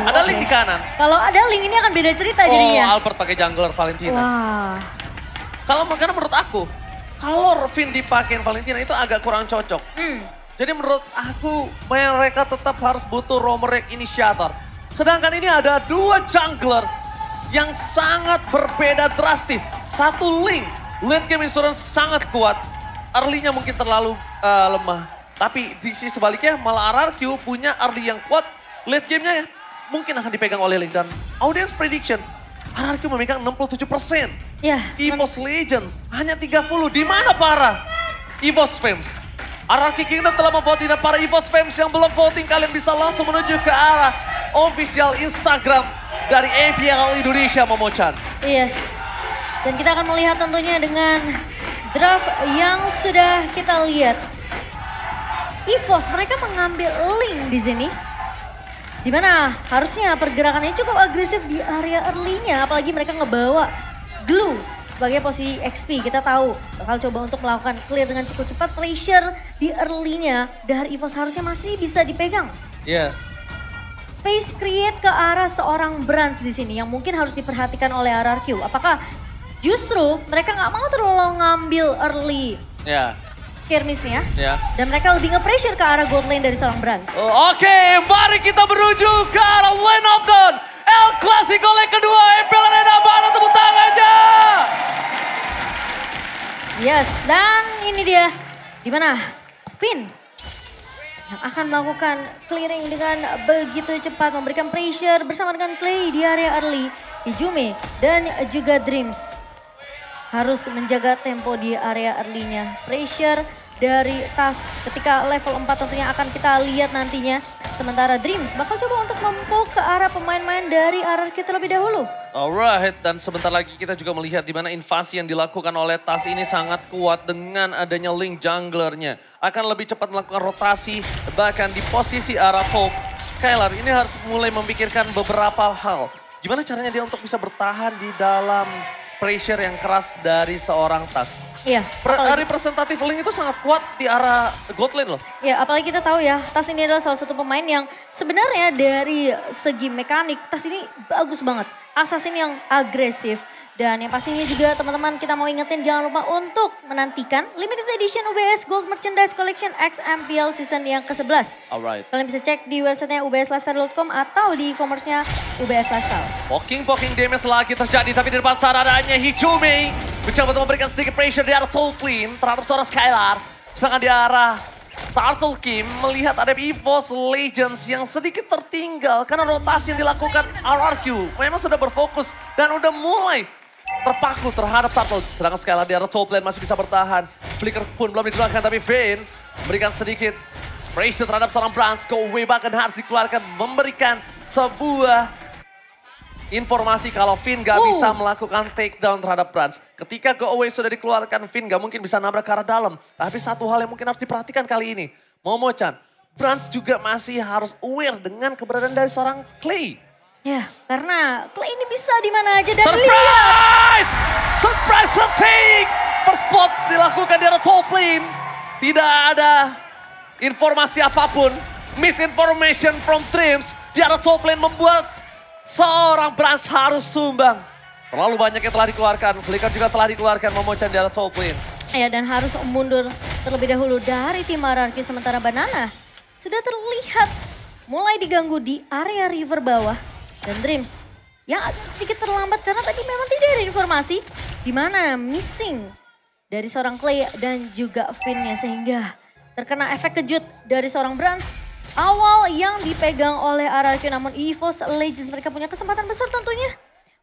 Ada Link di kanan. Kalau ada Link ini akan beda cerita jadinya. Oh, Albert pakai jungler Valentina. Wah. Karena menurut aku, kalau Finn dipakein Valentina itu agak kurang cocok. Jadi menurut aku mereka tetap harus butuh Roamer Initiator. Sedangkan ini ada dua jungler yang sangat berbeda drastis. Satu Link, late game insurance sangat kuat. Early-nya mungkin terlalu lemah. Tapi di sisi sebaliknya malah RRQ punya early yang kuat. Late game-nya mungkin akan dipegang oleh Link. Dan audience prediction, RRQ memegang 67%. Ya. EVOS Legends hanya 30. Di mana para EVOS fans? RRQ Kingdom telah memvoting dan para EVOS fans yang belum voting kalian bisa langsung menuju ke arah official Instagram dari APL Indonesia, Momochan. Yes. Dan kita akan melihat tentunya dengan draft yang sudah kita lihat. EVOS mereka mengambil Link di sini. Dimana harusnya pergerakannya cukup agresif di area early-nya. Apalagi mereka ngebawa Glue sebagai posisi XP. Kita tahu bakal coba untuk melakukan clear dengan cukup cepat. Pressure di early-nya dari EVOS harusnya masih bisa dipegang. Yes. Space create ke arah seorang Brands di sini yang mungkin harus diperhatikan oleh RRQ. Apakah justru mereka nggak mau terlalu ngambil early skirmish-nya. Dan mereka lebih nge-pressure ke arah gold lane dari seorang Brands. Oke, mari kita menuju ke arah Lane of Dawn. El Clasico leg kedua, APL Arena, mana tepuk tangannya? Yes, dan ini dia. Dimana Finn yang akan melakukan clearing dengan begitu cepat. Memberikan pressure bersama dengan Clay di area early. Ijume dan juga Dreams harus menjaga tempo di area early-nya. Pressure dari Tas ketika level 4 tentunya akan kita lihat nantinya. Sementara Dreams bakal coba untuk mempuk ke arah pemain-pemain dari RRQ terlebih dahulu. Alright, dan sebentar lagi kita juga melihat di mana invasi yang dilakukan oleh Tas ini sangat kuat dengan adanya Link junglernya. Akan lebih cepat melakukan rotasi, bahkan di posisi arah top. Skylar ini harus mulai memikirkan beberapa hal. Gimana caranya dia untuk bisa bertahan di dalam pressure yang keras dari seorang Tas. Iya. Representatif Link itu sangat kuat di arah god lane loh. Ya, apalagi kita tahu ya, Tas ini adalah salah satu pemain yang sebenarnya dari segi mekanik, Tas ini bagus banget. Assassin yang agresif. Dan yang pastinya juga teman-teman kita mau ingetin jangan lupa untuk menantikan limited edition UBS Gold Merchandise Collection XMPL season yang ke-11. Alright. Kalian bisa cek di websitenya ubslifestyle.com atau di e-commerce-nya UBS Lifestyle. Poking damage lagi terjadi, tapi di depan sana adanya Hijume. Mencoba untuk memberikan sedikit pressure di arah Top Lane terhadap seorang Skylar. Sedangkan di arah Turtle King melihat ada EVOS Legends yang sedikit tertinggal karena rotasi yang dilakukan RRQ. Memang sudah berfokus dan udah mulai terpaku terhadap Turtle. Sedangkan Skylar di arah top lane masih bisa bertahan. Flicker pun belum dikeluarkan, tapi Vayne memberikan sedikit pressure terhadap seorang Brands. Go away bahkan harus dikeluarkan, memberikan sebuah informasi kalau Finn gak bisa melakukan takedown terhadap Brands. Ketika go away sudah dikeluarkan, Finn gak mungkin bisa nabrak ke arah dalam. Tapi satu hal yang mungkin harus diperhatikan kali ini, Momochan, Brands juga masih harus aware dengan keberadaan dari seorang Clay. Ya, karena Clay ini bisa di mana aja dan Surprise! Surprise take! First blood dilakukan di arah top lane. Tidak ada informasi apapun. Misinformation from Dreams di arah top lane membuat seorang Brands harus sumbang. Terlalu banyak yang telah dikeluarkan. Flicker juga telah dikeluarkan, Momochan di arah top lane. Ya, dan harus mundur terlebih dahulu dari tim RRQ. Sementara Banana sudah terlihat mulai diganggu di area river bawah. Dan Dreams yang agak sedikit terlambat karena tadi memang tidak ada informasi di mana missing dari seorang Clay dan juga Finn-nya sehingga terkena efek kejut dari seorang Brands. Awal yang dipegang oleh RRQ namun EVOS Legends mereka punya kesempatan besar tentunya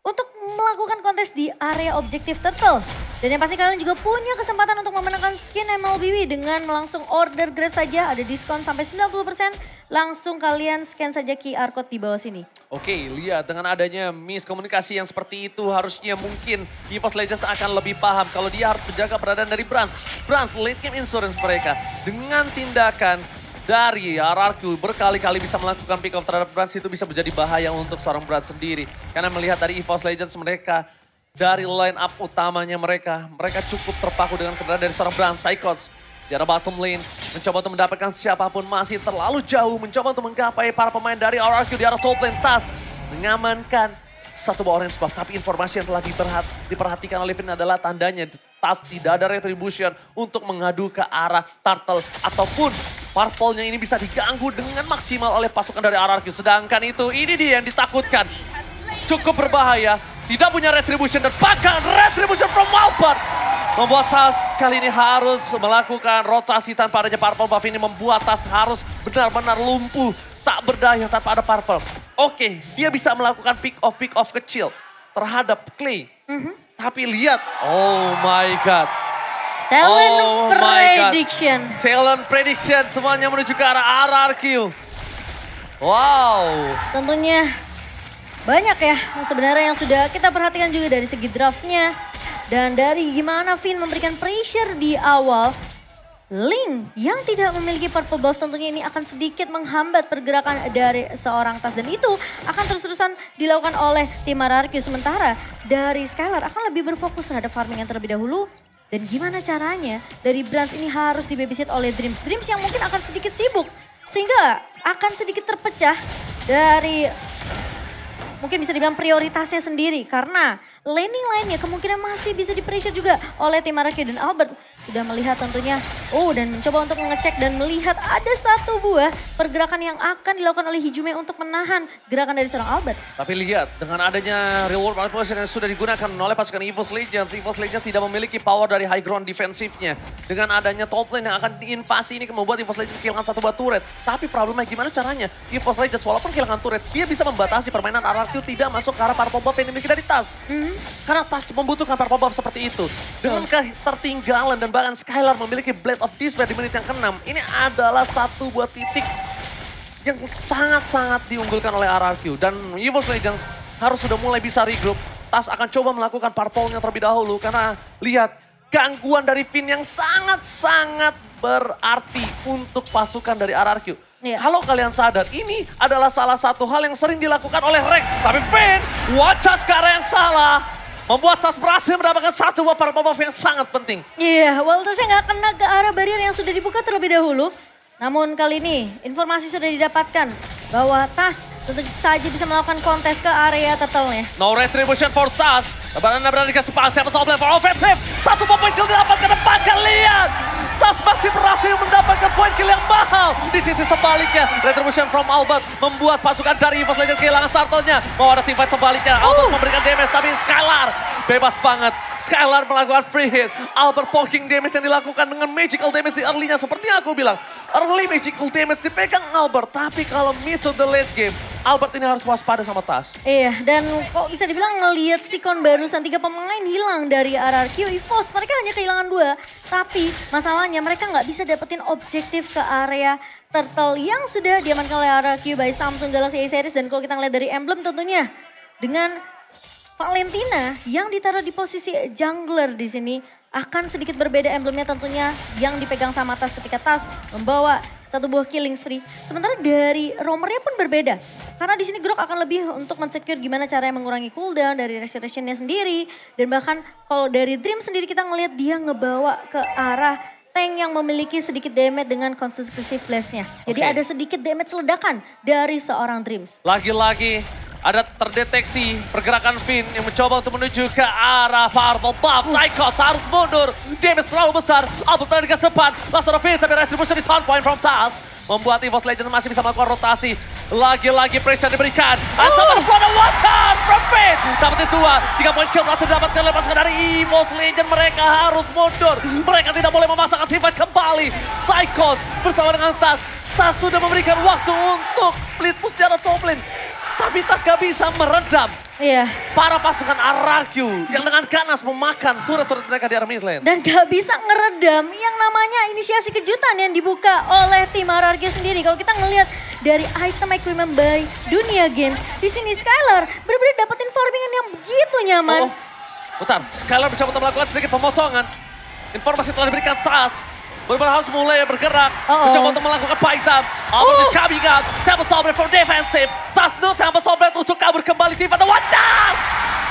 untuk melakukan kontes di area objektif Turtle. Dan yang pasti kalian juga punya kesempatan untuk memenangkan skin MLBB dengan langsung order Grab saja. Ada diskon sampai 90%. Langsung kalian scan saja QR code di bawah sini. Oke, lihat dengan adanya miskomunikasi yang seperti itu harusnya mungkin EVOS Legends akan lebih paham kalau dia harus menjaga peradaan dari Brands. Brands late game insurance mereka dengan tindakan dari RRQ berkali-kali bisa melakukan pick off terhadap Brands itu bisa menjadi bahaya untuk seorang Brands sendiri. Karena melihat dari EVOS Legends mereka, dari line up utamanya mereka cukup terpaku dengan keberadaan dari seorang Brands. Psychos Di arah bottom lane, mencoba untuk mendapatkan siapapun masih terlalu jauh. Mencoba untuk menggapai para pemain dari RRQ di arah top lane. Tas mengamankan satu buah orange buff. Tapi informasi yang telah diperhatikan oleh Finn adalah tandanya Tas tidak ada retribution untuk mengadu ke arah Turtle. Ataupun purple-nya ini bisa diganggu dengan maksimal oleh pasukan dari RRQ. Sedangkan ini dia yang ditakutkan. Cukup berbahaya, tidak punya retribution dan bahkan retribution from Albert. Membuat Tas kali ini harus melakukan rotasi tanpa adanya purple buff ini. Membuat Tas harus benar-benar lumpuh, tak berdaya tanpa ada purple. Oke, dia bisa melakukan pick off kecil terhadap Clay. Tapi lihat, oh my god. Talent prediction semuanya menuju ke arah RRQ. Wow. Tentunya banyak ya sebenarnya yang sudah kita perhatikan juga dari segi draftnya. Dan dari gimana Finn memberikan pressure di awal. Link yang tidak memiliki purple buff tentunya ini akan sedikit menghambat pergerakan dari seorang Tas. Dan itu akan terus-terusan dilakukan oleh tim RRQ. Sementara dari Skylar akan lebih berfokus terhadap farming yang terlebih dahulu. Dan gimana caranya dari Brands ini harus dibabysit oleh Dreams. Dreams yang mungkin akan sedikit sibuk. Sehingga akan sedikit terpecah dari mungkin bisa dibilang prioritasnya sendiri. Karena laning lainnya kemungkinan masih bisa di-pressure juga oleh tim RRQ. Dan Albert sudah melihat tentunya, dan mencoba untuk mengecek dan melihat ada satu buah pergerakan yang akan dilakukan oleh Hijume untuk menahan gerakan dari seorang Albert. Tapi lihat, dengan adanya reward manipulation yang sudah digunakan oleh pasukan EVOS Legends tidak memiliki power dari high ground defensifnya. Dengan adanya top lane yang akan diinvasi ini membuat EVOS Legends kehilangan satu buah turret. Tapi problemnya gimana caranya? EVOS Legends walaupun kehilangan turret, dia bisa membatasi permainan RRQ tidak masuk ke arah purple buff yang dimiliki dari Tas. Karena Tas membutuhkan purple buff seperti itu. Dengan ketertinggalan dan bahkan Skylar memiliki Blade of Despair di menit yang ke-6. Ini adalah satu buah titik yang sangat-sangat diunggulkan oleh RRQ. Dan EVOS Legends harus sudah mulai bisa regroup. Tas akan coba melakukan purple-nya terlebih dahulu. Karena lihat gangguan dari Finn yang sangat-sangat berarti untuk pasukan dari RRQ. Kalau kalian sadar, ini adalah salah satu hal yang sering dilakukan oleh Rex. Tapi Finn, wajah ke arah yang salah. Membuat Tas berhasil mendapatkan satu buah purple buff yang sangat penting. Iya, Waltersnya nggak kena ke arah barrier yang sudah dibuka terlebih dahulu. Namun kali ini informasi sudah didapatkan bahwa Tas tentu saja bisa melakukan kontes ke area turtle-nya. No retribution for Tas. Lebaran berada di kecepatan, siapa soal for offensive. Satu poin kill didapatkan ke depan, lihat. Tas masih berhasil mendapatkan poin kill yang mahal. Di sisi sebaliknya, retribution from Albert membuat pasukan dari EVOS Legends kehilangan turtle-nya. Mau ada teamfight sebaliknya, Albert memberikan damage tapi Skylar bebas banget. Skylar melakukan free hit. Albert poking damage yang dilakukan dengan magical damage di early-nya. Seperti yang aku bilang, early magical damage dipegang Albert. Tapi kalau mid to the late game, Albert ini harus waspada sama Tas. Iya, dan kok bisa dibilang ngelihat Sikon barusan 3 pemain hilang dari RRQ. EVOS mereka hanya kehilangan 2. Tapi masalahnya mereka nggak bisa dapetin objektif ke area turtle yang sudah diamankan oleh RRQ by Samsung Galaxy A Series. Dan kalau kita ngeliat dari emblem tentunya dengan Valentina yang ditaruh di posisi jungler di sini akan sedikit berbeda emblemnya tentunya yang dipegang sama Tas ketika Tas membawa satu buah killing spree. Sementara dari roamernya pun berbeda. Karena di sini Grok akan lebih untuk men-secure gimana caranya mengurangi cooldown dari restoration-nya sendiri. Dan bahkan kalau dari Dream sendiri kita ngelihat dia ngebawa ke arah tank yang memiliki sedikit damage dengan consecutive blast-nya. Jadi ada sedikit damage ledakan dari seorang Dreams. Lagi-lagi ada terdeteksi pergerakan Finn yang mencoba untuk menuju ke arah purple buff. Psychos harus mundur. Damage terlalu besar. Albert berada di kesepan. Langsung Finn tapi retribution di sound point from Tas. Membuat EVOS Legends masih bisa melakukan rotasi. Lagi-lagi pressure diberikan. Atau ada one shot from Finn. Dapatin 2. Jika poin kill berhasil didapatkan oleh pasukan dari EVOS Legends, mereka harus mundur. Mereka tidak boleh memasangkan teamfight kembali. Psychos bersama dengan Tas. Tas sudah memberikan waktu untuk split push secara top lane. Tapi Tas gak bisa meredam para pasukan RRQ yang dengan ganas memakan turret-turret mereka di arah mid lane. Dan gak bisa ngeredam yang namanya inisiasi kejutan yang dibuka oleh tim RRQ sendiri. Kalau kita ngelihat dari item equipment by Dunia Games, di sini Skylar benar-benar dapetin farmingan yang begitu nyaman. Bentar, Skylar mencoba untuk melakukan sedikit pemotongan. Informasi telah diberikan Tas. Benar-benar harus mulai bergerak. Mencoba untuk melakukan fight-up. Albert is coming up. Temple Soulblade from defensive. Tas no Temple Soulblade untuk kabur kembali. Tiba-tiba Wadas!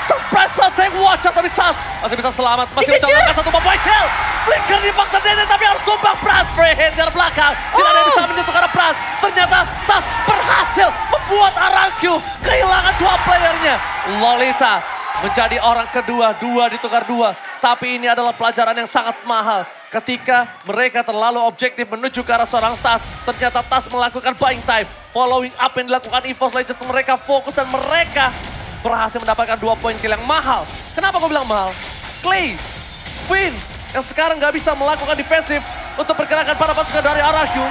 Surprise attack Watch out dari Tas. Masih bisa selamat, masih Dikejar. mencoba satu membuat kill. Flicker dipaksa Dede tapi harus tumbang Brans. Free hit dari belakang. Tidak ada yang bisa menyentuh karena Brans. Ternyata Tas berhasil membuat Arakyu kehilangan 2 playernya. Lolita menjadi orang kedua, 2 ditukar 2. Tapi ini adalah pelajaran yang sangat mahal. Ketika mereka terlalu objektif menuju ke arah seorang Tas, ternyata Tas melakukan buying time. Following up yang dilakukan EVOS Legends, mereka fokus dan mereka berhasil mendapatkan 2 poin kill yang mahal. Kenapa gue bilang mahal? Clay, Finn, yang sekarang gak bisa melakukan defensif untuk pergerakan para pasukan dari Arakyu.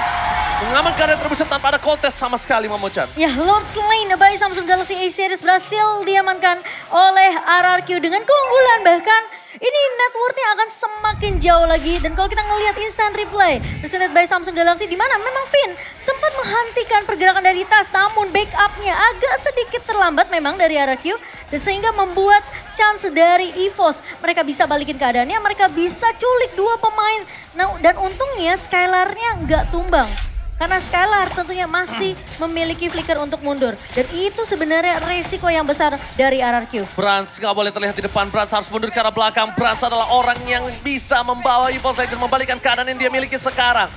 Mengamankan retribution tanpa ada kontes sama sekali, Momochan. Ya, Lord Slain by Samsung Galaxy A-Series berhasil diamankan oleh RRQ dengan keunggulan. Bahkan ini net worth-nya akan semakin jauh lagi. Dan kalau kita ngelihat instant replay presented by Samsung Galaxy, di mana memang Finn sempat menghentikan pergerakan dari Tas, namun backup-nya agak sedikit terlambat memang dari RRQ. Dan sehingga membuat chance dari EVOS. Mereka bisa balikin keadaannya, mereka bisa culik 2 pemain. Nah, dan untungnya Skylar-nya nggak tumbang. Karena Skylar tentunya masih memiliki flicker untuk mundur. Dan itu sebenarnya resiko yang besar dari RRQ. Brans nggak boleh terlihat di depan, Brans harus mundur ke arah belakang. Brans adalah orang yang bisa membawa EVOS Legends membalikkan keadaan yang dia miliki sekarang.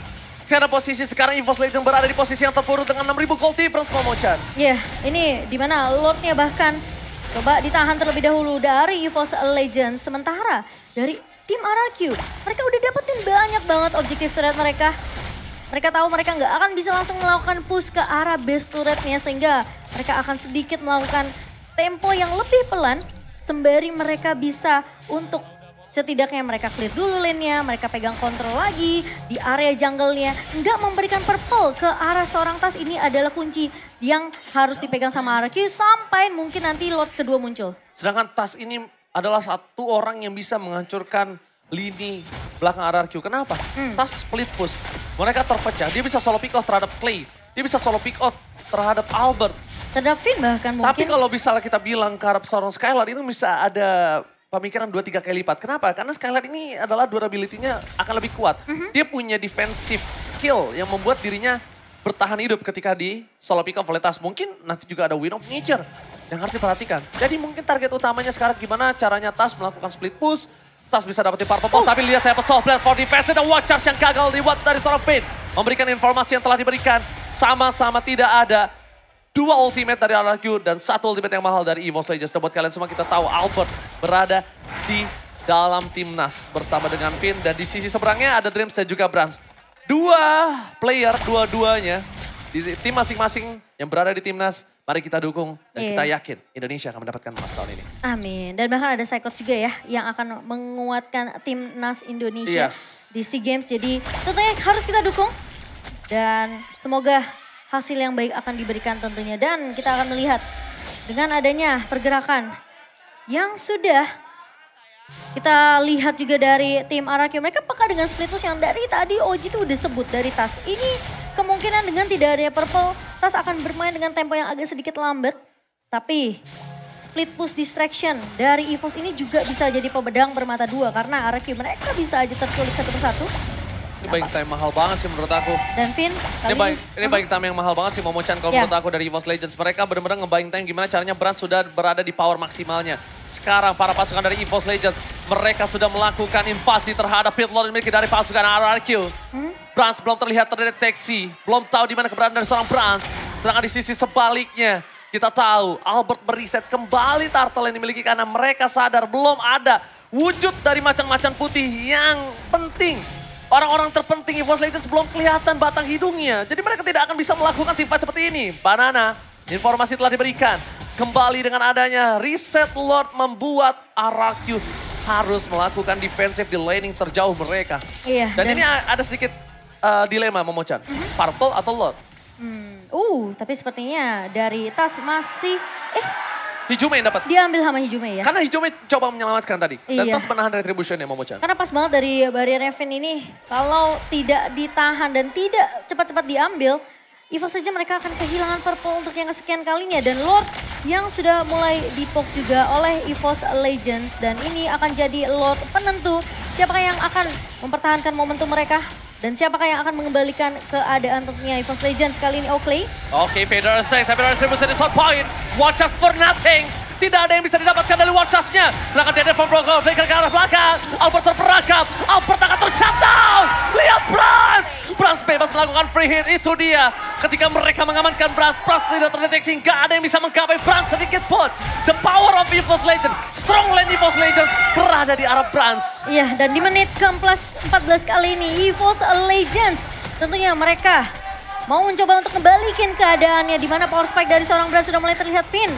Karena posisi sekarang EVOS Legends berada di posisi yang terpuruk dengan 6.000 gold difference, Momochan. Ya, ini dimana Lordnya bahkan coba ditahan terlebih dahulu dari EVOS Legends. Sementara dari tim RRQ, mereka udah dapetin banyak banget objektif turret mereka. Mereka tahu mereka nggak akan bisa langsung melakukan push ke arah base turretnya, sehingga mereka akan sedikit melakukan tempo yang lebih pelan sembari mereka bisa untuk setidaknya mereka clear dulu lane-nya, mereka pegang kontrol lagi di area jungle-nya, nggak memberikan purple ke arah seorang Tas. Ini adalah kunci yang harus dipegang sama RRQ sampai mungkin nanti Lord kedua muncul. Sedangkan Tas ini adalah satu orang yang bisa menghancurkan lini belakang RRQ. Kenapa? Tas split push. Mereka terpecah. Dia bisa solo pick off terhadap Clay. Dia bisa solo pick off terhadap Albert. Terhadap Finn bahkan mungkin. Tapi kalau misalnya kita bilang ke arah seorang Skylar itu bisa ada pemikiran 2-3 kali lipat. Kenapa? Karena Skylar ini adalah durability-nya akan lebih kuat. Dia punya defensive skill yang membuat dirinya bertahan hidup ketika di solo pick off oleh Tas. Mungkin nanti juga ada Wind of Nature yang harus diperhatikan. Jadi mungkin target utamanya sekarang gimana caranya Tas melakukan split push. Tas bisa dapetin purple ball, tapi lihat saya soft blast for defense dan watch charge yang gagal dibuat dari seorang Finn. Memberikan informasi yang telah diberikan, sama-sama tidak ada 2 ultimate dari RRQ dan 1 ultimate yang mahal dari EVOS Legends. Buat kalian semua kita tahu Albert berada di dalam timnas bersama dengan Finn. Dan di sisi seberangnya ada Dreams dan juga Brans. 2 player, dua-duanya di tim masing-masing yang berada di timnas. Mari kita dukung dan kita yakin Indonesia akan mendapatkan emas tahun ini. Amin. Dan bahkan ada Cyclops juga ya yang akan menguatkan timnas Indonesia di SEA Games. Jadi tentunya harus kita dukung dan semoga hasil yang baik akan diberikan tentunya. Dan kita akan melihat dengan adanya pergerakan yang sudah kita lihat juga dari tim RRQ. Mereka peka dengan split push yang dari tadi Oji itu udah sebut dari Tas. Ini kemungkinan dengan tidak adanya purple, Tas akan bermain dengan tempo yang agak sedikit lambat. Tapi split push distraction dari EVOS ini juga bisa jadi pemedang bermata dua. Karena RRQ mereka bisa aja terculik satu persatu. Ini buying time mahal banget sih menurut aku. Dan Finn Ini buying time yang mahal banget sih Momochan kalau menurut aku dari EVOS Legends. Mereka benar-benar nge-buying time gimana caranya Brand sudah berada di power maksimalnya. Sekarang para pasukan dari EVOS Legends, mereka sudah melakukan invasi terhadap pit lord miliki dari pasukan RRQ. Brans belum terlihat terdeteksi, belum tahu di mana keberadaan dari seorang Brans. Sedangkan di sisi sebaliknya, kita tahu Albert meriset kembali turtle yang dimiliki karena mereka sadar belum ada wujud dari macan-macan putih yang penting. Orang-orang terpenting EVOS Legends belum kelihatan batang hidungnya. Jadi mereka tidak akan bisa melakukan tim fight seperti ini. Banana, informasi telah diberikan. Kembali dengan adanya reset Lord membuat RRQ harus melakukan defensif di laning terjauh mereka. Iya. Dan ini ada sedikit dilema Momochan. Purple atau Lord? Tapi sepertinya dari Tas masih Hijume yang dapat. diambil sama Hijume ya. Karena Hijume coba menyelamatkan tadi. Dan Iya. Tas menahan retribution ya Momochan. Karena pas banget dari barrier Finn ini, kalau tidak ditahan dan tidak cepat-cepat diambil, EVOS saja mereka akan kehilangan purple untuk yang kesekian kalinya. Dan Lord yang sudah mulai dipoke juga oleh EVOS Legends. Dan ini akan jadi Lord penentu siapakah yang akan mempertahankan momentum mereka. Dan siapakah yang akan mengembalikan keadaan tentunya EVOS Legends kali ini Oakley. Oke, Vader Strength, tapi retribution is on point. Watch out for nothing. Tidak ada yang bisa didapatkan dari one touch-nya. Sedangkan Dede Van Brocco berikan ke arah belakang. Albert terperangkap. Albert akan ter-shutdown. Lihat Brans. Brans bebas melakukan free hit. Itu dia. Ketika mereka mengamankan Brans, Brans tidak terdeteksi. Nggak ada yang bisa menggapai Brans sedikit pun. The power of EVOS Legends. Strong lane EVOS Legends berada di arah Brans. Iya, dan di menit ke-14 kali ini EVOS Legends tentunya mereka mau mencoba untuk kembalikan keadaannya di mana power spike dari seorang Brand sudah mulai terlihat pin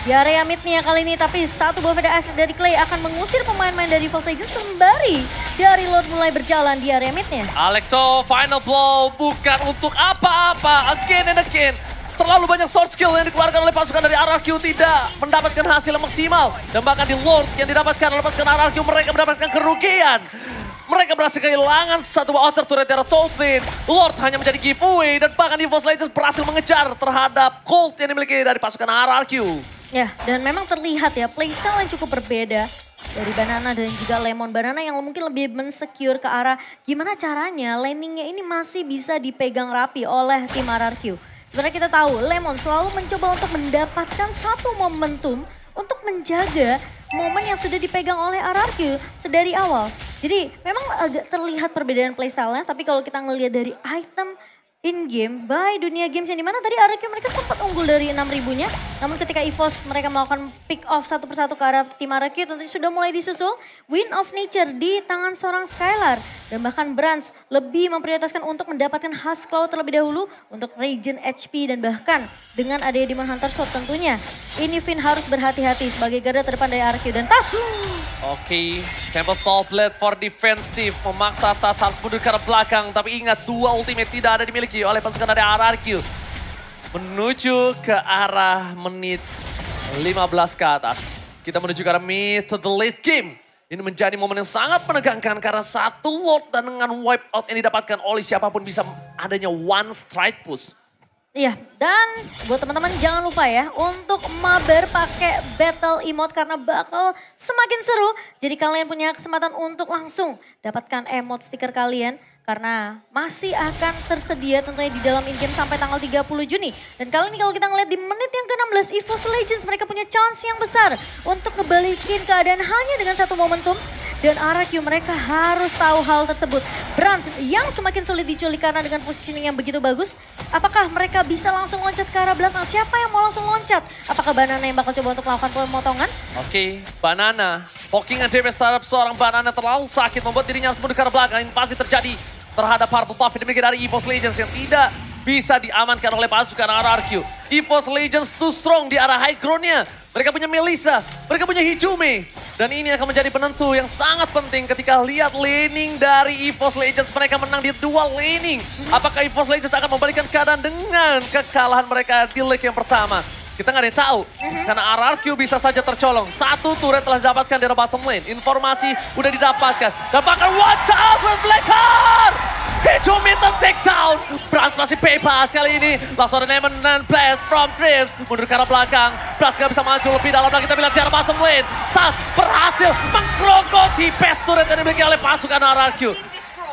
di area midnya kali ini, tapi satu buah VD asik dari Clay akan mengusir pemain-pemain dari EVOS Legends sembari dari Lord mulai berjalan di area midnya. Alekto final blow bukan untuk apa-apa, again and again. Terlalu banyak sword skill yang dikeluarkan oleh pasukan dari RRQ tidak mendapatkan hasil yang maksimal. Dan bahkan di Lord yang didapatkan oleh pasukan RRQ mereka mendapatkan kerugian. Mereka berhasil kehilangan satu outer turret dari top lane. Lord hanya menjadi giveaway dan bahkan EVOS Legends berhasil mengejar terhadap gold yang dimiliki dari pasukan RRQ. Ya, dan memang terlihat ya playstyle yang cukup berbeda dari Banana dan juga Lemon. Banana yang mungkin lebih mensecure ke arah gimana caranya landingnya ini masih bisa dipegang rapi oleh tim RRQ. Sebenarnya kita tahu Lemon selalu mencoba untuk mendapatkan satu momentum untuk menjaga momen yang sudah dipegang oleh RRQ sedari awal. Jadi memang agak terlihat perbedaan playstyle-nya, tapi kalau kita ngelihat dari item in-game by Dunia Games yang dimana tadi RRQ mereka sempat unggul dari 6.000-nya. Namun ketika EVOS mereka melakukan pick off satu persatu ke arah tim RRQ tentunya sudah mulai disusul. Win of Nature di tangan seorang Skylar. Dan bahkan Brans lebih memprioritaskan untuk mendapatkan Husk Claw terlebih dahulu untuk regen HP dan bahkan dengan adanya Demon Hunter Sword tentunya. Ini Finn harus berhati-hati sebagai garda terdepan dari RRQ dan Tas. Oke, Temple Soul Blade for defensive memaksa Tas harus mundur ke arah belakang. Tapi ingat dua ultimate tidak ada dimiliki oleh pasukan dari RRQ. Menuju ke arah menit 15 ke atas. Kita menuju ke arah mid to the late game. Ini menjadi momen yang sangat menegangkan karena satu Lord dan dengan wipe out yang didapatkan oleh siapapun bisa adanya one strike push. Iya, dan buat teman-teman jangan lupa ya untuk mabar pakai battle emote karena bakal semakin seru. Jadi kalian punya kesempatan untuk langsung dapatkan emote stiker kalian karena masih akan tersedia tentunya di dalam in-game sampai tanggal 30 Juni. Dan kali ini kalau kita ngeliat di menit yang ke-16 EVOS Legends mereka punya chance yang besar untuk ngebalikin keadaan hanya dengan satu momentum. Dan RRQ mereka harus tahu hal tersebut. Brans yang semakin sulit diculik karena dengan positioning yang begitu bagus. Apakah mereka bisa langsung loncat ke arah belakang? Siapa yang mau langsung loncat? Apakah Banana yang bakal coba untuk melakukan pemotongan? Oke, Banana. Pokingan DPS terhadap seorang Banana terlalu sakit membuat dirinya harus mundur ke arah belakang. Invasi terjadi terhadap Purple Puff yang dimiliki dari EVOS Legends yang tidak bisa diamankan oleh pasukan RRQ. EVOS Legends too strong di arah high ground-nya. Mereka punya Melissa, mereka punya Hijume. Dan ini akan menjadi penentu yang sangat penting ketika lihat laning dari EVOS Legends. Mereka menang di dual laning. Apakah EVOS Legends akan membalikan keadaan dengan kekalahan mereka di leg yang pertama? Kita nggak ada yang tahu, karena RRQ bisa saja tercolong. Satu turret telah didapatkan dari bottom lane. Informasi udah didapatkan. Dan bahkan watch out with Blackheart! Hijume take down. Brans masih bebas kali ini. Langsung ada Nemen dan Blast from Dreams. Mundur ke arah belakang. Brans nggak bisa maju lebih dalam lagi. Kita lihat di arah bottom lane. Tas berhasil menggerogoti best turret yang dimiliki oleh pasukan RRQ.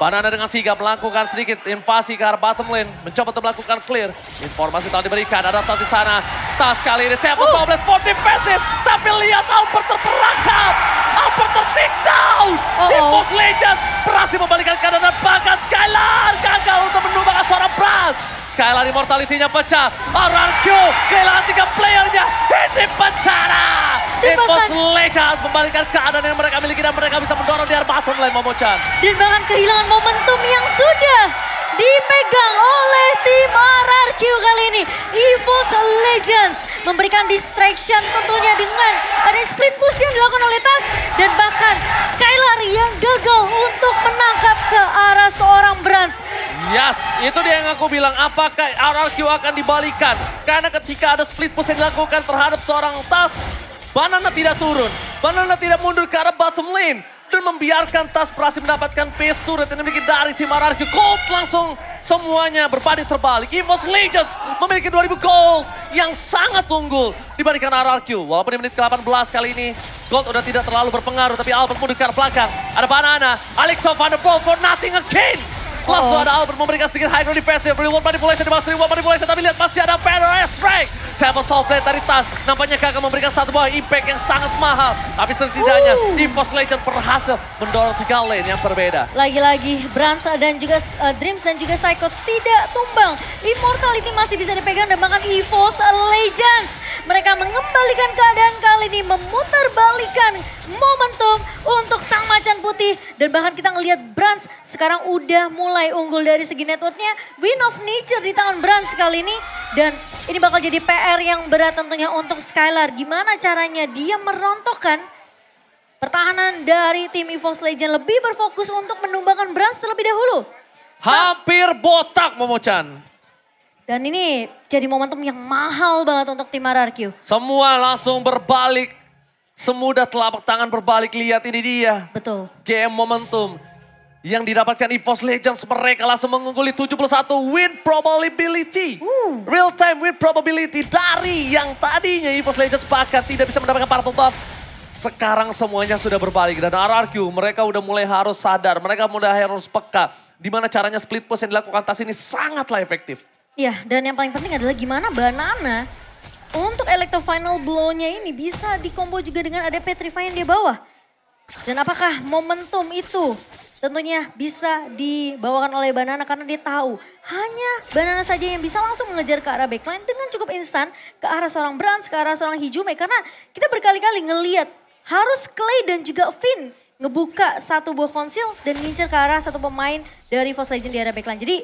Banana dengan sigap melakukan sedikit invasi ke arah bottom lane. Mencoba untuk melakukan clear. Informasi telah diberikan. Ada Tas di sana. Tas kali ini Temple Soul Blade for defensive. Tapi lihat Albert terperangkap. Albert ter-take down. EVOS Legends berhasil membalikan keadaan dan bahkan Skylar gagal untuk menumbangkan seorang Brans. Skylar immortality-nya pecah. RRQ kehilangan 3 playernya. Ini penjara. EVOS Legends membalikan keadaan yang mereka miliki dan mereka bisa mendorong di arah bottom lane, Momo-chan. Dan bahkan kehilangan momentum yang sudah dipegang oleh tim RRQ kali ini. EVOS Legends memberikan distraction tentunya dengan ada split push yang dilakukan oleh Tas. Dan bahkan Skylar yang gagal untuk menangkap ke arah seorang Brans. Yes, itu dia yang aku bilang. Apakah RRQ akan dibalikan? Karena ketika ada split push yang dilakukan terhadap seorang Tas, Banana tidak turun. Banana tidak mundur ke arah bottom lane. Dan membiarkan Tas berhasil mendapatkan pace turret yang dimiliki dari tim RRQ. Gold langsung semuanya berbanding terbalik. EVOS Legends memiliki 2000 gold yang sangat unggul dibandingkan RRQ. Walaupun di menit ke-18 kali ini gold udah tidak terlalu berpengaruh. Tapi Albert mundur ke arah belakang. Ada Banana. Alekto Van der Ball for nothing again. Langsung ada Albert memberikan sedikit high ground defensive. Reward manipulation di bawah reward manipulation. Tapi lihat masih ada Banner Strike. Table Soul Blade dari Tas nampaknya gagal memberikan satu buah impact yang sangat mahal. Tapi setidaknya EVOS Legends berhasil mendorong 3 lane yang berbeda. Lagi-lagi Brans dan juga Dreams dan juga Psychots tidak tumbang. Immortality masih bisa dipegang dan bahkan EVOS Legends. Mereka mengembalikan keadaan kali ini, memutarbalikan momentum untuk sang macan putih. Dan bahkan kita ngelihat Brans sekarang udah mulai unggul dari segi networknya. Win of Nature di tangan Brans kali ini. Dan ini bakal jadi PR yang berat tentunya untuk Skylar. Gimana caranya dia merontokkan pertahanan dari tim EVOS Legends, lebih berfokus untuk menumbangkan Brans terlebih dahulu. Hampir botak Momochan. Dan ini jadi momentum yang mahal banget untuk tim RRQ. Semua langsung berbalik. Semudah telapak tangan berbalik, lihat ini dia. Betul. Game momentum yang didapatkan EVOS Legends, mereka langsung mengungguli 71 win probability. Real time win probability dari yang tadinya EVOS Legends bahkan tidak bisa mendapatkan purple buff. Sekarang semuanya sudah berbalik dan RRQ mereka udah mulai harus sadar, mereka udah harus peka. Dimana caranya split push yang dilakukan Tas ini sangatlah efektif. Iya, dan yang paling penting adalah gimana Banana untuk Electro Final Blow-nya ini bisa dikombo juga dengan ada Petrify yang di bawah. Dan apakah momentum itu tentunya bisa dibawakan oleh Banana karena dia tahu hanya Banana saja yang bisa langsung mengejar ke arah backline dengan cukup instan ke arah seorang Brans, ke arah seorang Hijume. Karena kita berkali-kali ngelihat harus Clay dan juga Finn ngebuka satu buah konsil dan ngincer ke arah satu pemain dari EVOS Legends di area backline. Jadi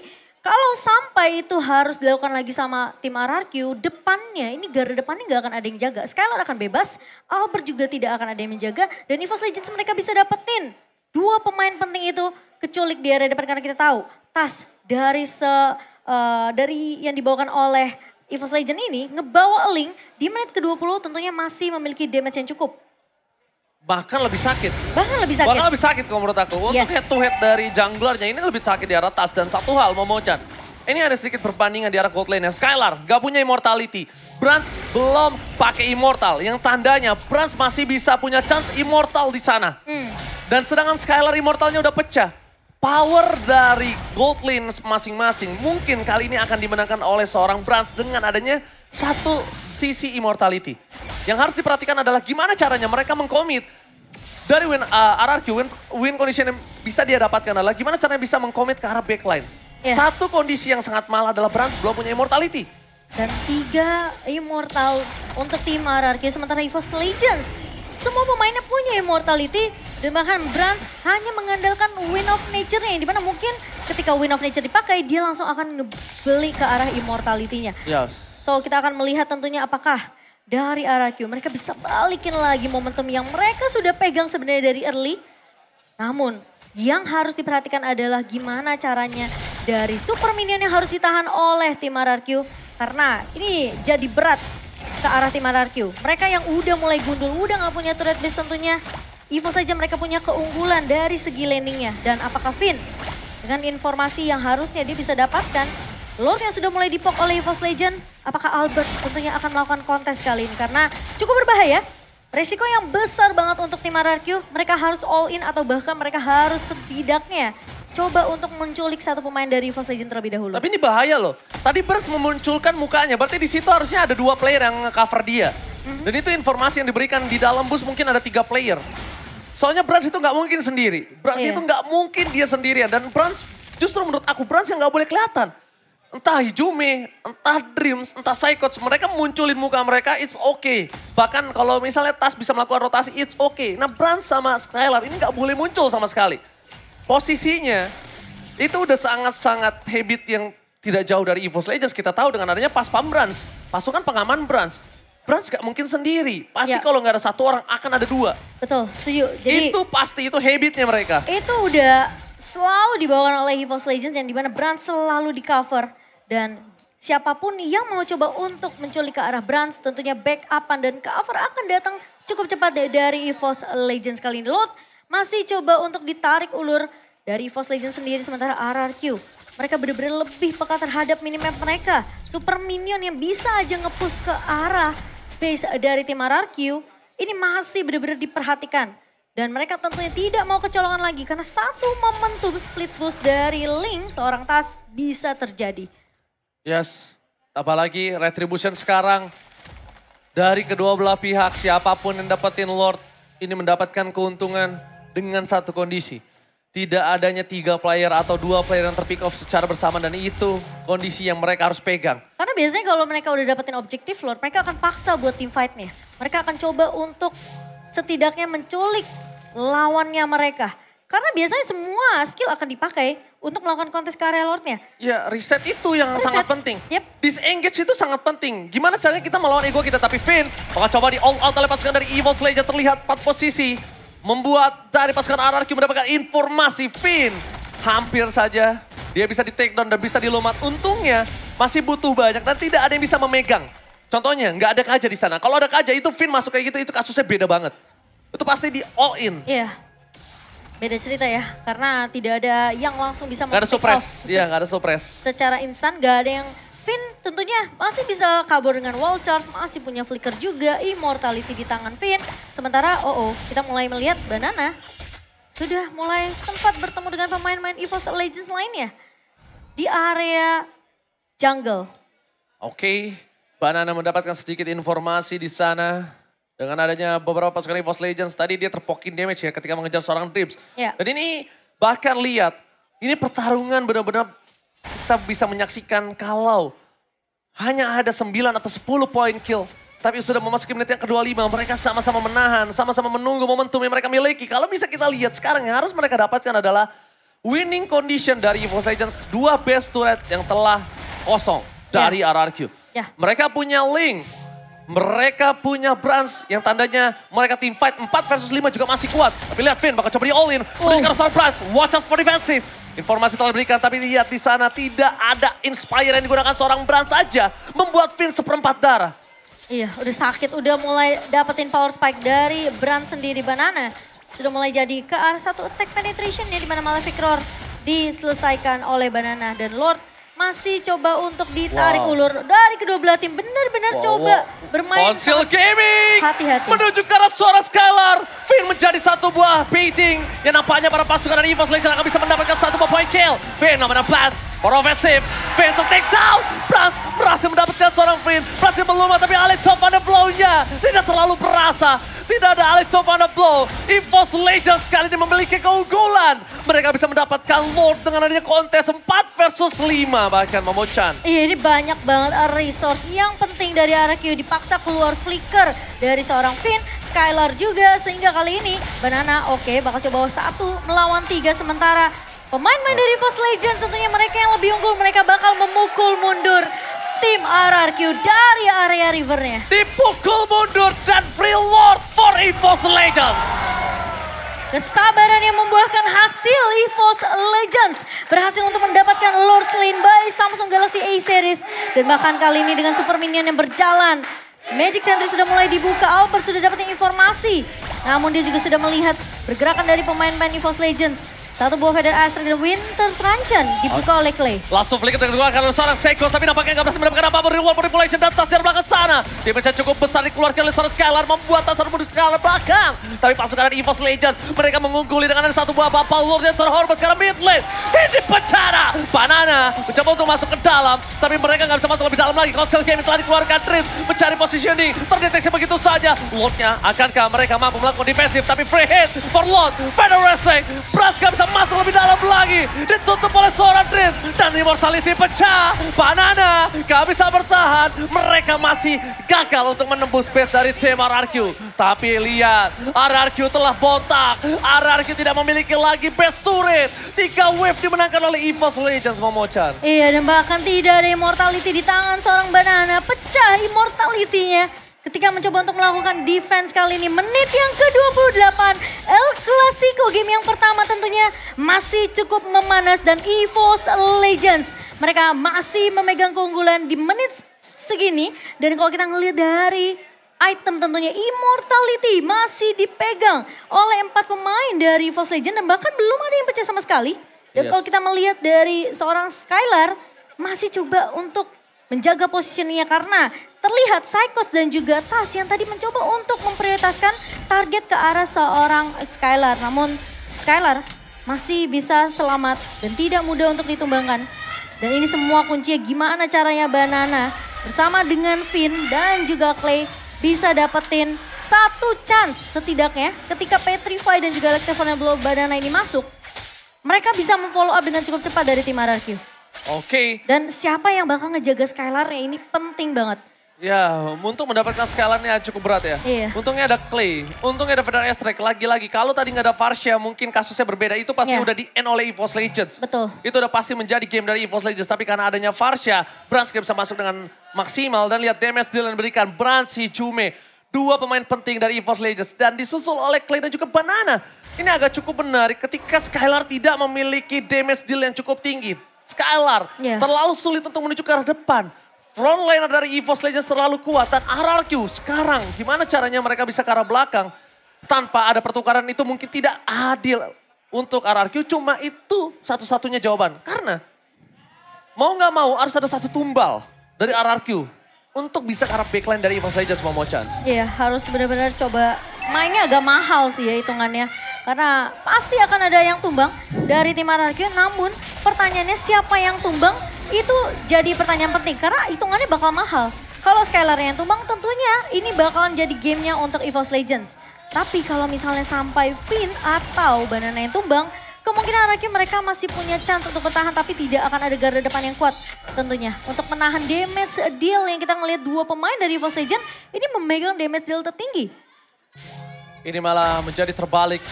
kalau sampai itu harus dilakukan lagi sama tim RRQ, depannya ini garda depannya nggak akan ada yang jaga. Skylar akan bebas, Albert juga tidak akan ada yang menjaga. Dan EVOS Legends mereka bisa dapetin 2 pemain penting itu keculik di area depan karena kita tahu Tas dari yang dibawakan oleh EVOS Legends ini ngebawa Link di menit ke-20 tentunya masih memiliki damage yang cukup. Bahkan lebih sakit. Bahkan lebih sakit Kalau menurut aku. Untuk head to head dari junglernya ini lebih sakit di arah Tas. Dan satu hal Momochan. Ini ada sedikit perbandingan di arah gold lane-nya. Skylar gak punya immortality. Brans belum pakai immortal. Yang tandanya Brans masih bisa punya chance immortal di sana. Dan sedangkan Skylar immortalnya udah pecah. Power dari gold lane masing-masing mungkin kali ini akan dimenangkan oleh seorang Brans dengan adanya satu sisi immortality. Yang harus diperhatikan adalah gimana caranya mereka mengkomit. Dari RRQ, win condition yang bisa dia dapatkan adalah gimana caranya bisa mengkomit ke arah backline. Satu kondisi yang sangat mahal adalah Brans belum punya immortality. Dan 3 immortal untuk tim RRQ sementara EVOS Legends. Semua pemainnya punya immortality dan bahkan Brans hanya mengandalkan Win of Nature-nya. Yang dimana mungkin ketika Win of Nature dipakai dia langsung akan ngebeli ke arah immortality-nya. Yes. So kita akan melihat tentunya apakah dari RRQ mereka bisa balikin lagi momentum yang mereka sudah pegang sebenarnya dari early. Namun yang harus diperhatikan adalah gimana caranya dari super minion yang harus ditahan oleh tim RRQ. Karena ini jadi berat ke arah tim RRQ. Mereka yang udah mulai gundul, udah gak punya turret base tentunya. EVOS saja mereka punya keunggulan dari segi landingnya. Dan apakah Finn dengan informasi yang harusnya dia bisa dapatkan, Lord yang sudah mulai dipok oleh EVOS Legends, apakah Albert tentunya akan melakukan kontes kali ini? Karena cukup berbahaya, resiko yang besar banget untuk tim RRQ. Mereka harus all in atau bahkan mereka harus setidaknya coba untuk menculik satu pemain dari EVOS Legends terlebih dahulu. Tapi ini bahaya loh. Tadi Brans memunculkan mukanya, berarti di situ harusnya ada 2 player yang nge-cover dia. Dan itu informasi yang diberikan di dalam bus mungkin ada 3 player. Soalnya Brans itu nggak mungkin sendiri. Brans itu nggak mungkin dia sendirian. Dan Brans, justru menurut aku Brans yang nggak boleh kelihatan. Entah Hijume, entah Dreams, entah Psychots, mereka munculin muka mereka, it's okay. Bahkan kalau misalnya Tas bisa melakukan rotasi, it's okay. Nah Brans sama Skylar ini nggak boleh muncul sama sekali. Posisinya itu udah sangat-sangat habit yang tidak jauh dari EVOS Legends. Kita tahu dengan adanya pas pam Brans, pasukan pengaman Brans. Brans gak mungkin sendiri, pasti kalau nggak ada 1 orang akan ada 2. Betul, setuju. Jadi itu pasti, itu habitnya mereka. Itu udah selalu dibawakan oleh EVOS Legends yang dimana Brans selalu di cover. Dan siapapun yang mau coba untuk menculik ke arah Brans tentunya backupan dan cover akan datang cukup cepat dari EVOS Legends kali ini. Lord masih coba untuk ditarik ulur dari EVOS Legends sendiri sementara RRQ. Mereka benar-benar lebih peka terhadap minimap mereka. Super minion yang bisa aja nge-push ke arah base dari tim RRQ ini masih benar-benar diperhatikan. Dan mereka tentunya tidak mau kecolongan lagi karena satu momentum split push dari Link seorang Tas bisa terjadi. Yes, apalagi Retribution sekarang dari kedua belah pihak, siapapun yang dapetin Lord ini mendapatkan keuntungan dengan satu kondisi. Tidak adanya 3 player atau 2 player yang terpick off secara bersama dan itu kondisi yang mereka harus pegang. Karena biasanya kalau mereka udah dapetin objektif Lord, mereka akan paksa buat team fight-nya. Mereka akan coba untuk setidaknya menculik lawannya mereka. Karena biasanya semua skill akan dipakai untuk melakukan kontes ke area Lord-nya. Ya reset itu yang sangat penting. Yep. Disengage itu sangat penting. Gimana caranya kita melawan ego kita, tapi Finn bakal coba di all out oleh pasukan dari Evil Slayer, terlihat 4 posisi. Membuat dari pasukan RRQ mendapatkan informasi. Finn hampir saja dia bisa di take down dan bisa dilumat. Untungnya masih butuh banyak dan tidak ada yang bisa memegang. Contohnya nggak ada Kaja di sana. Kalau ada Kaja itu Finn masuk kayak gitu itu kasusnya beda banget. Itu pasti di all in. Iya. Beda cerita ya. Karena tidak ada yang langsung bisa Gak ada suppress. Iya gak ada suppress. Secara instan gak ada yang Finn tentunya masih bisa kabur dengan wall charge, masih punya flicker juga, immortality di tangan Finn. Sementara kita mulai melihat Banana sudah mulai sempat bertemu dengan pemain-pemain EVOS Legends lainnya di area jungle. Oke, Banana mendapatkan sedikit informasi di sana. Dengan adanya beberapa pasukan EVOS Legends, tadi dia terpokin damage ya ketika mengejar seorang Drips. Ya. Dan ini bahkan lihat, ini pertarungan benar-benar kita bisa menyaksikan kalau hanya ada 9 atau 10 poin kill. Tapi sudah memasuki menit yang ke-25, mereka sama-sama menahan, sama-sama menunggu momentum yang mereka miliki. Kalau bisa kita lihat sekarang yang harus mereka dapatkan adalah winning condition dari EVOS Legends. 2 base turret yang telah kosong dari RRQ. Ya. Mereka punya Link, mereka punya Brans yang tandanya mereka team fight 4 versus 5 juga masih kuat. Tapi lihat Finn bakal coba di all in, berikan seorang Brans, watch out for defensive. Informasi telah diberikan, tapi lihat di sana tidak ada Inspire yang digunakan seorang Brand saja. Membuat Finn seperempat darah. Iya, udah sakit, udah mulai dapetin power spike dari Brand sendiri. Banana sudah mulai jadi ke arah satu attack penetration ya, di mana Malefic Roar diselesaikan oleh Banana. Dan Lord masih coba untuk ditarik ulur dari kedua belah tim. Benar-benar coba bermain. Ponsil Gaming hati-hati menuju ke arah suara Skylar. Finn menjadi satu buah baiting yang nampaknya para pasukan dari EVOS Legends akan bisa mendapatkan satu buah point kill. Finn namanya Blast for offensive. Finn to take down. Brans berhasil mendapatkan seorang Finn. Berhasil melumat tapi Alex top pada blow-nya tidak terlalu berasa. Tidak ada Alex top pada blow. EVOS Legends kali ini memiliki keunggulan. Mereka bisa mendapatkan Lord dengan adanya kontes 4 versus 5 bahkan Momochan. Iya, ini banyak banget resource yang penting dari RRQ. Dipaksa keluar flicker dari seorang Finn, Skylar juga. Sehingga kali ini Banana bakal coba 1 melawan 3. Sementara pemain-pemain dari EVOS Legends tentunya mereka yang lebih unggul. Mereka bakal memukul mundur tim RRQ dari area rivernya. Dipukul mundur dan free Lord for EVOS Legends. Kesabaran yang membuahkan hasil. EVOS Legends berhasil untuk mendapatkan Lord Slain by Samsung Galaxy A Series. Dan bahkan kali ini dengan Super Minion yang berjalan, Magic Sentry sudah mulai dibuka. Albert sudah dapetin informasi. Namun dia juga sudah melihat pergerakan dari pemain-pemain EVOS Legends. Satu buah Feather Astra dan Winter Truncheon dibuka oleh Clay. Langsung flicker dikeluarkan oleh seorang Seiko, tapi nampaknya nggak berhasil mendapatkan apa-apa. Reward manipulation dan tas dari belakang sana. Damage yang cukup besar dikeluarkan oleh seorang Skylar, membuat tas menuju Skylar belakang. Tapi pasukan dari EVOS Legends, mereka mengungguli dengan ada satu buah Bapak Lord yang terhormat karena mid lane. Ini pencara. Banana mencoba untuk masuk ke dalam, tapi mereka nggak bisa masuk lebih dalam lagi. Console Game telah dikeluarkan Drift, mencari positioning, terdeteksi begitu saja. Lordnya, akankah mereka mampu melakukan defensif, tapi free hit for Lord. Feather Wrestling, Brass nggak bisa masuk lebih dalam lagi, ditutup oleh seorang Drift dan Immortality pecah. Banana gak bisa bertahan, mereka masih gagal untuk menembus base dari tim RRQ. Tapi lihat, RRQ telah botak, RRQ tidak memiliki lagi base turret. 3 wave dimenangkan oleh EVOS Legends, Momochan. Iya, dan bahkan tidak ada Immortality di tangan seorang Banana, pecah Immortality-nya. Ketika mencoba untuk melakukan defense kali ini, menit yang ke-28, El Clasico game yang pertama tentunya masih cukup memanas dan EVOS Legends mereka masih memegang keunggulan di menit segini. Dan kalau kita ngelihat dari item tentunya Immortality masih dipegang oleh 4 pemain dari EVOS Legends dan bahkan belum ada yang pecah sama sekali. Dan kalau kita melihat dari seorang Skylar masih coba untuk menjaga posisinya karena terlihat Psychos dan juga Tas yang tadi mencoba untuk memprioritaskan target ke arah seorang Skylar. Namun Skylar masih bisa selamat dan tidak mudah untuk ditumbangkan. Dan ini semua kuncinya gimana caranya Banana bersama dengan Finn dan juga Clay bisa dapetin satu chance setidaknya ketika Petrify dan juga Electron Banana ini masuk. Mereka bisa memfollow up dengan cukup cepat dari tim RRQ. Oke. Dan siapa yang bakal ngejaga Skylar-nya ini penting banget. Ya, untuk mendapatkan scalarnya cukup berat ya. Iya. Untungnya ada Clay, untungnya ada Federal Airstrike. Lagi-lagi, kalau tadi nggak ada Varsha mungkin kasusnya berbeda. Itu pasti Iya. udah di-end oleh EVOS Legends. Betul. Itu udah pasti menjadi game dari EVOS Legends. Tapi karena adanya Varsha, Brans gak bisa masuk dengan maksimal. Dan lihat damage deal yang diberikan, Brans, Hijume. Dua pemain penting dari EVOS Legends. Dan disusul oleh Clay dan juga Banana. Ini agak cukup menarik ketika Skylar tidak memiliki damage deal yang cukup tinggi. Skylar Iya. terlalu sulit untuk menuju ke arah depan. Frontliner dari EVOS Legends terlalu kuat dan RRQ sekarang gimana caranya mereka bisa ke arah belakang tanpa ada pertukaran itu mungkin tidak adil untuk RRQ. Cuma itu satu-satunya jawaban karena mau nggak mau harus ada satu tumbal dari RRQ untuk bisa ke arah backline dari EVOS Legends Momochan. Iya, harus benar-benar coba mainnya agak mahal sih ya hitungannya. Karena pasti akan ada yang tumbang dari tim RRQ. Namun pertanyaannya siapa yang tumbang itu jadi pertanyaan penting. Karena hitungannya bakal mahal. Kalau Skylar yang tumbang tentunya ini bakalan jadi gamenya untuk EVOS Legends. Tapi kalau misalnya sampai Finn atau Banana yang tumbang, kemungkinan RRQ mereka masih punya chance untuk bertahan. Tapi tidak akan ada garda depan yang kuat tentunya. Untuk menahan damage deal yang kita ngelihat dua pemain dari EVOS Legends ini memegang damage deal tertinggi. Ini malah menjadi terbalik.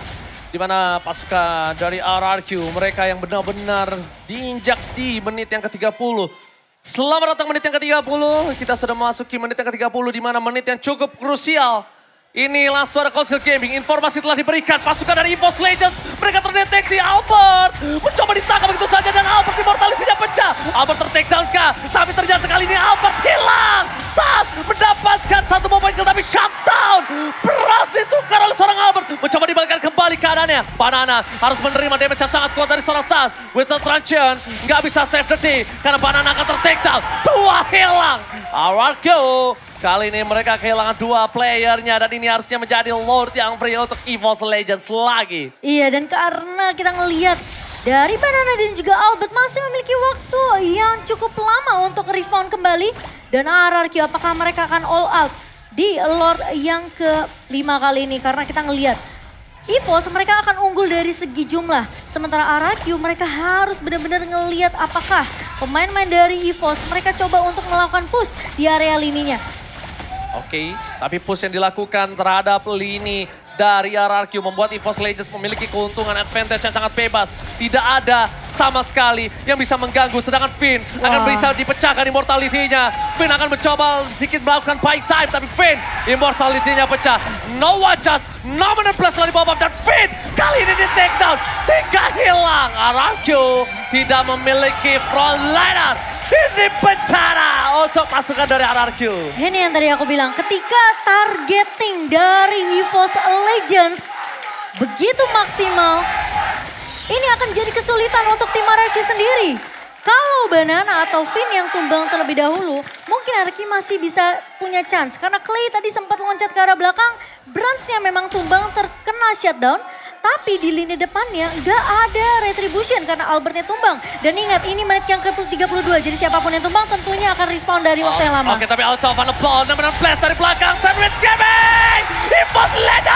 Di mana pasukan dari RRQ, mereka yang benar-benar diinjak di menit yang ke-30. Selamat datang menit yang ke-30, kita sudah memasuki menit yang ke-30 di mana menit yang cukup krusial. Inilah suara Council Gaming, informasi telah diberikan pasukan dari EVOS Legends. Mereka terdeteksi, Albert mencoba ditangkap begitu saja dan Albert immortality-nya pecah. Albert ter-takedown kah? Tapi ternyata kali ini Albert hilang. Tas mendapatkan satu mobile kill tapi shutdown. Beras ditukar oleh seorang Albert. Mencoba dibalikkan kembali keadaannya. Banana harus menerima damage yang sangat kuat dari seorang Tas. With the truncheon, nggak bisa save the day karena Banana akan ter-takedown. Dua hilang. RRQ. Kali ini mereka kehilangan dua playernya dan ini harusnya menjadi Lord yang free untuk EVOS Legends lagi. Iya, dan karena kita ngelihat dari Banana dan juga Albert masih memiliki waktu yang cukup lama untuk respawn kembali. Dan RRQ apakah mereka akan all out di Lord yang ke-5 kali ini. Karena kita ngelihat EVOS mereka akan unggul dari segi jumlah. Sementara RRQ mereka harus benar-benar ngelihat apakah pemain-pemain dari EVOS mereka coba untuk melakukan push di area lininya. Oke, tapi push yang dilakukan terhadap lini dari RRQ membuat EVOS Legends memiliki keuntungan advantage yang sangat bebas. Tidak ada sama sekali yang bisa mengganggu, sedangkan Finn akan bisa dipecahkan immortality-nya. Finn akan mencoba sedikit melakukan buy time, tapi Finn immortality-nya pecah. No one just, no man plus telah dibawa dan Finn kali ini di take down. 3 hilang, RRQ tidak memiliki frontliner. Ini bencana untuk pasukan dari RRQ. Ini yang tadi aku bilang, ketika targeting dari EVOS Legends begitu maksimal, ini akan jadi kesulitan untuk tim RRQ sendiri. Kalau Banana atau Finn yang tumbang terlebih dahulu, mungkin RRQ masih bisa punya chance. Karena Clay tadi sempat loncat ke arah belakang, Brans-nya memang tumbang terkena shutdown. Tapi di lini depannya nggak ada retribution karena Albertnya tumbang. Dan ingat ini menit yang ke-32, jadi siapapun yang tumbang tentunya akan respawn dari waktu yang lama. Oke, tapi out of the ball, 16 dari belakang, Sandwich Gaming! EVOS Legends!